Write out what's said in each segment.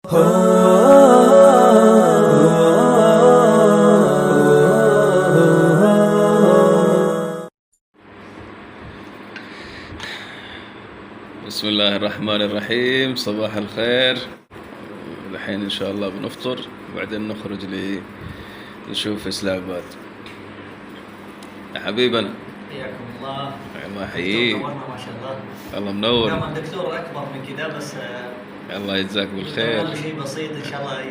بسم الله الرحمن الرحيم. صباح الخير. الحين إن شاء الله بنفطر وبعدين نخرج نشوف إسلام آباد. يا حبيبنا حياكم الله. الله يحييك. نورنا ما شاء الله. الله منور. طبعا دكتور اكبر من كذا بس الله يجزاك بالخير. شيء بسيط ان شاء الله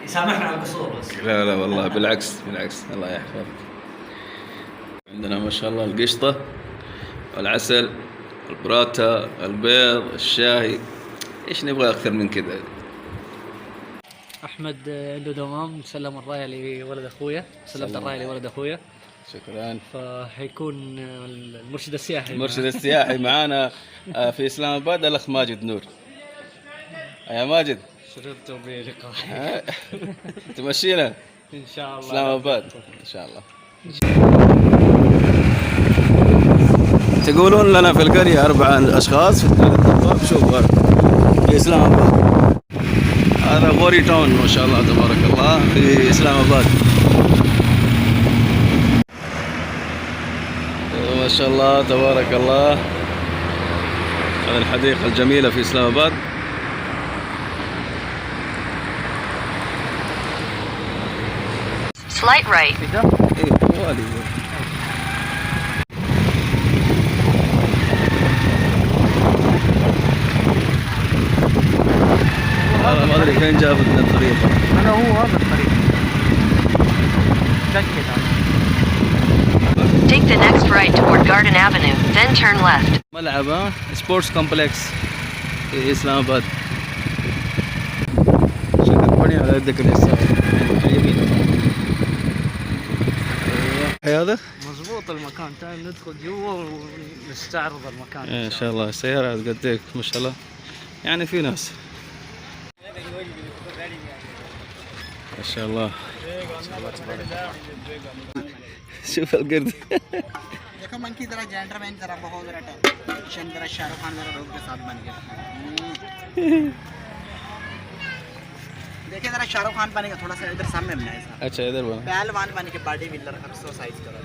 يسامحنا على القصور بس. لا والله بالعكس الله يحفظك. عندنا ما شاء الله القشطة والعسل البراتا البيض الشاي، ايش نبغى اكثر من كذا؟ احمد عنده دوام، سلم الرايه لولد اخويا، سلمت الرايه لولد اخويا. شكرا. فحيكون المرشد السياحي معانا في اسلام اباد الاخ ماجد نور. يا ماجد شرفت بلقائك. تمشينا ان شاء الله اسلام اباد ان شاء الله. تقولون لنا في القرية 4 أشخاص في الطباب. شوف في إسلام آباد، هذا غوري تاون ما شاء الله تبارك الله في إسلام آباد. ما شاء الله تبارك الله. هذه الحديقة الجميلة في إسلام آباد. Slight right. أنا ما أدري فين جاب الطريق. انا هو هذا الطريق. Take the next right toward Garden Avenue, then turn left. ملعب سبورتس كومبلكس في إسلام آباد. شكل بني على يدك اليسار اليمين. هذا مضبوط المكان. تعال ندخل جوا ونستعرض المكان ان شاء الله. السيارة قديك ما شاء الله، يعني في ناس ما شاء الله. شوف القرد. देखो मन की तरह जेंटलमैन जरा बहुत जरा शन जरा शाहरुख खान जरा रोग के साथ बन गया। देखिए जरा शाहरुख खान बनेगा थोड़ा सा इधर सामने में ऐसा। अच्छा इधर बना पहलवान बन के बॉडी बिल्डर एक्सरसाइज करो।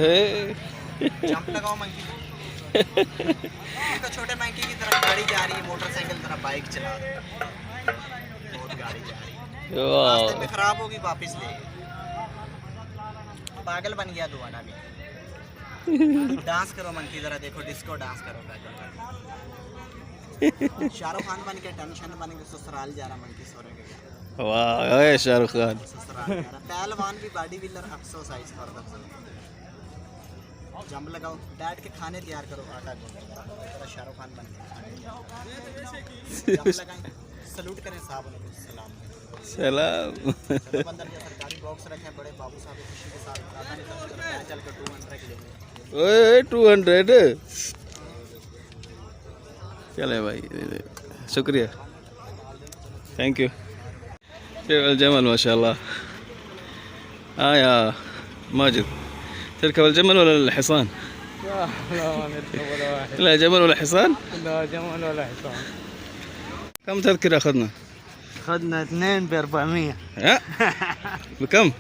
हे जंप लगाओ मंकी। तो छोटे मंकी की तरह गाड़ी जा रही है, मोटरसाइकिल तरह बाइक चला रही है। बहुत गाड़ी जा रही है, रास्ते में खराब होगी वापस ले। पागल बन गया दुआना भी। डांस करो मंकी जरा, देखो डिस्को डांस करो। शाहरुख खान बन के टेंशन बन के ससुराल जा रहा मंकी सोरे के। वाह ओए शाहरुख खान ससुराल जा रहा। पहलवान भी बॉडी बिल्डर एक्सरसाइज कर रहा है। जंप लगाओ, बैठ के खाने तैयार करो, आटा गूंदो। शाहरुख खान बन के जंप लगाएं, सलूट करें साहब को, सलाम सलाम। अंदर के सरकारी बॉक्स रखे बड़े बाबू साहब खुशी के साथ चल के 200 लेंगे। ओए 200 चले भाई, शुक्रिया, थैंक यू। الجمل ما شاء الله. يا ماجد تركب الجمل ولا الحصان؟ لا ما نركب ولا واحد. لا جمل ولا حصان؟ لا جمل ولا حصان. كم تذكرة أخذنا؟ اخذنا 2 ب400. بكم؟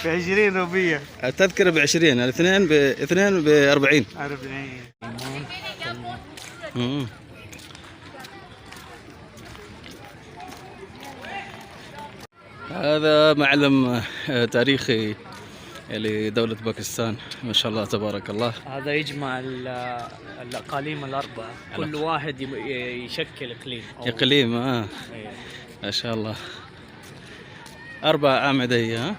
ب20 روبية. التذكرة ب20، الاثنين ب40. 40. هذا معلم تاريخي لدولة باكستان ما شاء الله تبارك الله. هذا يجمع الأقاليم الأربعة، كل واحد يشكل إقليم. إقليم ما شاء الله. 4 أعمدة هي.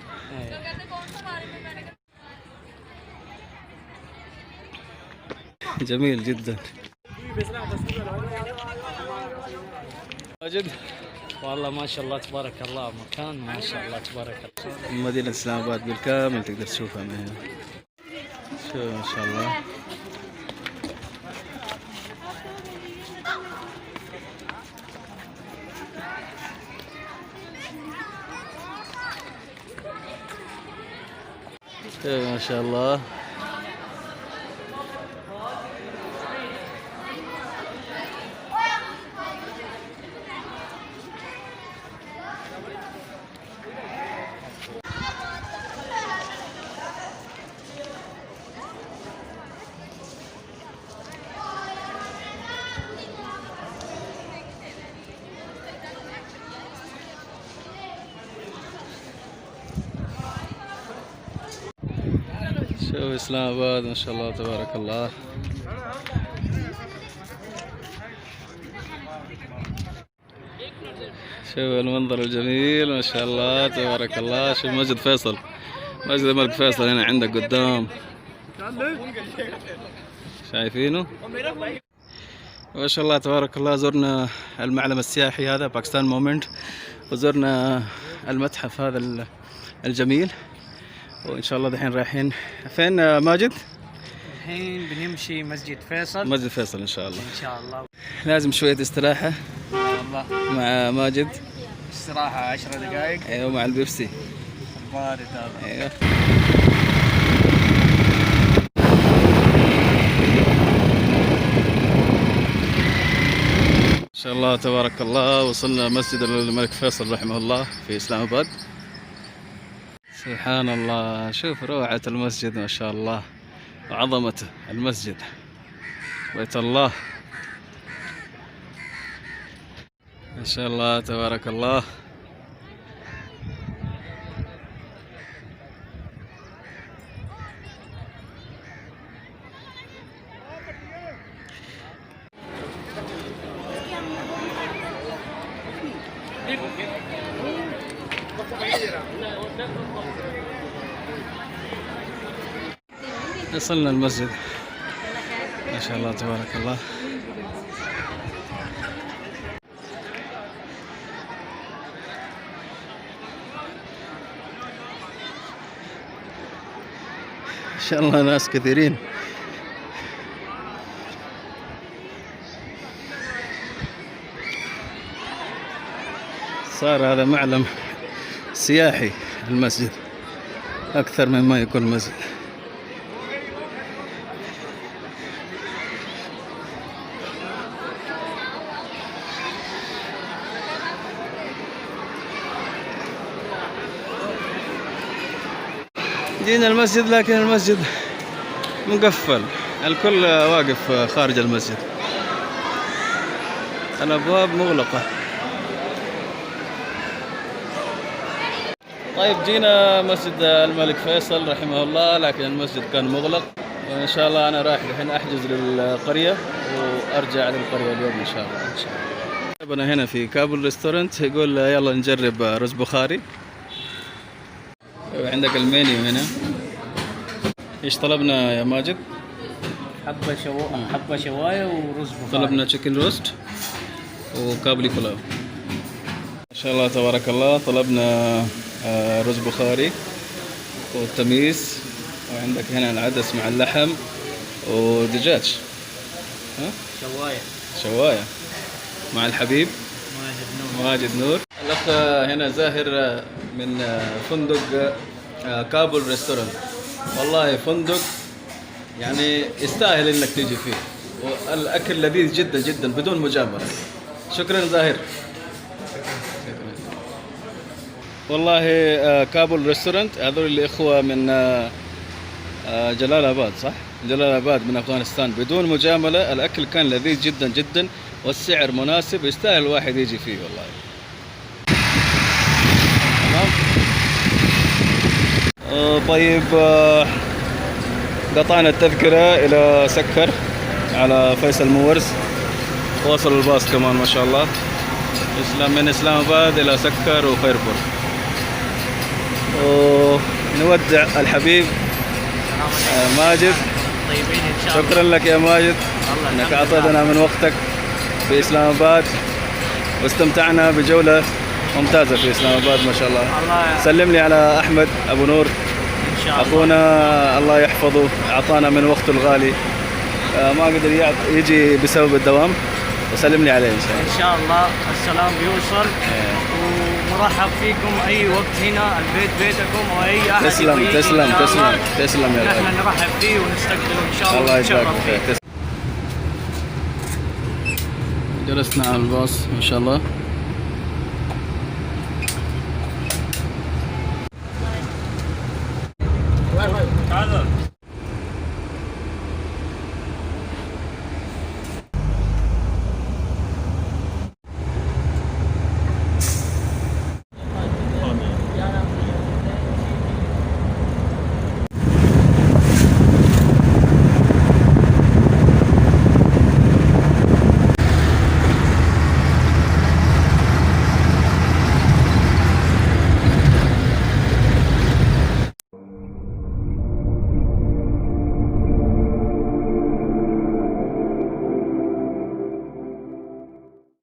جميل جدا. ماجد والله ما شاء الله تبارك الله، مكان ما شاء الله تبارك الله. مدينة إسلام آباد بالكامل تقدر تشوفها من هنا. شوف ما شاء الله. ما شاء الله. شوف اسلام اباد ما شاء الله تبارك الله. شوف المنظر الجميل ما شاء الله تبارك الله. شوف مسجد فيصل، مسجد الملك فيصل هنا عندك قدام، شايفينه ما شاء الله تبارك الله. زرنا المعلم السياحي هذا باكستان مومنت، وزرنا المتحف هذا الجميل، وإن شاء الله دحين رايحين فين ماجد؟ الحين بنمشي مسجد فيصل. مسجد فيصل إن شاء الله. ان شاء الله. لازم شوية استراحة والله مع ماجد. استراحة 10 دقائق. ايوه مع البيبسي البارد هذا. ايوه. ما شاء الله تبارك الله. وصلنا مسجد الملك فيصل رحمه الله في اسلام اباد. سبحان الله، شوف روعة المسجد ما شاء الله وعظمته. المسجد بيت الله ما شاء الله تبارك الله. وصلنا المسجد ما شاء الله تبارك الله. ما شاء الله ناس كثيرين. صار هذا معلم سياحي المسجد أكثر مما يكون مسجد. جينا المسجد لكن المسجد مقفل، الكل واقف خارج المسجد، الأبواب مغلقة. طيب جينا مسجد الملك فيصل رحمه الله، لكن المسجد كان مغلق، وإن شاء الله أنا رايح الحين أحجز للقرية وأرجع للقرية اليوم إن شاء الله. أنا هنا في كابل ريستورانت، يقول يلا نجرب رز بخاري. عندك المنيو هنا. ايش طلبنا يا ماجد؟ حبة شواية ورز بخاري. طلبنا تشيكن روست وكابلي بلاو. ما شاء الله تبارك الله. طلبنا رز بخاري والتميس، وعندك هنا العدس مع اللحم ودجاج. شواية مع الحبيب ماجد نور. الأخ هنا زاهر من فندق كابل ريستورانت. والله فندق يعني يستاهل انك تيجي فيه، والاكل لذيذ جدا جدا بدون مجامله. شكرا زاهر. والله كابل ريستورانت هذول الاخوه من جلال اباد، صح؟ جلال اباد من افغانستان. بدون مجامله الأكل كان لذيذ جدا جدا، والسعر مناسب، يستاهل الواحد يجي فيه والله. تمام. طيب قطعنا التذكرة إلى سكر على فيصل مورز، وصل الباص كمان ما شاء الله من إسلام آباد إلى سكر وخيربور. ونودع الحبيب ماجد. طيبين إن شاء الله. شكرا لك يا ماجد انك اعطيتنا من وقتك في اسلام اباد، واستمتعنا بجولة ممتازة في اسلام اباد ما شاء الله. سلم لي على احمد ابو نور ان شاء الله. اخونا الله يحفظه، اعطانا من وقته الغالي، ما قدر يجي بسبب الدوام، وسلم لي عليه ان شاء الله. السلام بيوصل. ومرحب فيكم اي وقت هنا، البيت بيتكم، واي احد تسلم تسلم تسلم تسلم يا نحن نرحب فيه ونستقبله ان شاء الله. الله يجزاك خير. جلسنا على الباص ما شاء الله.